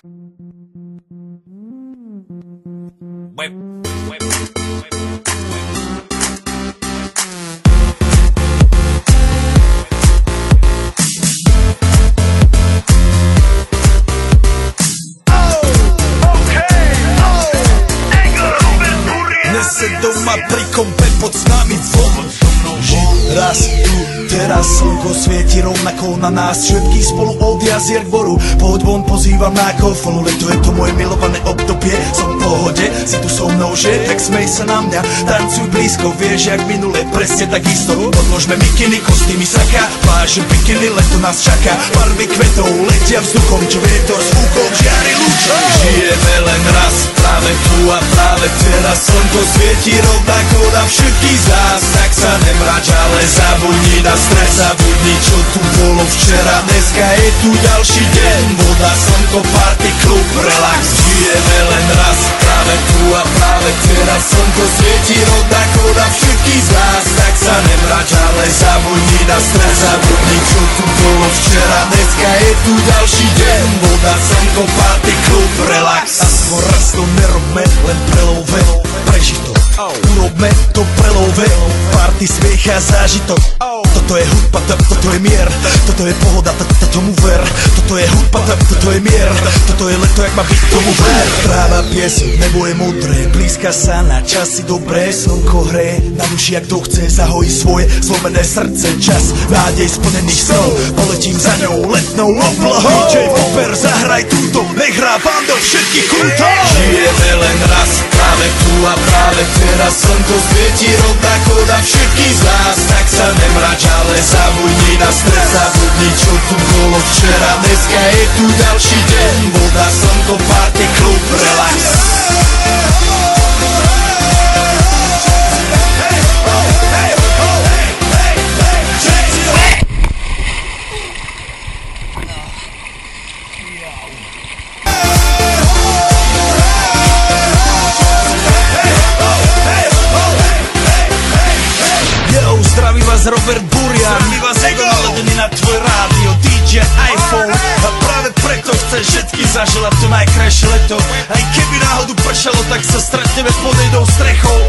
Nese doma pri kompe pod s nami von. Raz tu, teraz slnko svieti rovnako na nás všetkých spolu od jazier k boru. Poď von, pozývam na kofolu, leto je to moje milované obdobie. Som v pohode, si tu so mnou, že? Tak smej sa na mňa, tancuj blízko, vieš jak minule, presne takisto. Odložme mikiny, kostýmy saka, pláže bikiny, leto nás čaká. Barvy kvetov letia vzduchom, čo vietor s fúkom žiari lúčom. Žijeme len raz, práve tu a práve teraz. Slnko svieti rovnako na všetkých z nás, tak sa nemrač, ale zabudni na stres, zabudni čo tu bolo včera. Dneska je tu ďalší deň, voda, slnko, party, klub, relax. Žijeme len raz, práve tu a práve teraz. Slnko svieti rovnako na všetkých z nás, tak sa nemrač, ale zabudni na stres, zabudni čo tu bolo včera. Dneska je tu ďalší deň, voda, slnko, party, klub, relax. Aspoň raz to nerobme, len prelove, preži to. Urobme to prelove, party, smiech a zážitok. Toto je hudba, toto je mier, toto je pohoda, tomu ver. Toto je hudba, toto je mier, toto je leto, jak má byť, tomu ver. Tráva, pieseň, nebo je modré, blízka sa na časy dobré. Slnko hreje na duši, jak to chce, zahojí svoje zlomené srdce. Čas nádej splnených snov, poletím za ňou letnou oblohou. DJ Popper, zahraj túto, nech hrá vám do všetkých kútov. Žijeme len raz, práve tu a práve teraz. Slnko svieti rovnako na všetkých z nás, tak sa nemrač, ale zabudni na stres, zabudni čo tu bolo včera. Dneska je tu ďalší deň, voda, slnko, party, klub, relax. Zdraví vás Robert Burian, zdraví vás Ego naladený na tvoj rádio, DJ iPhone. A práve preto chcem všetky zaželať to najkrajšie leto. Aj keby náhodu pršalo, tak sa stretneme pod jednou strechou.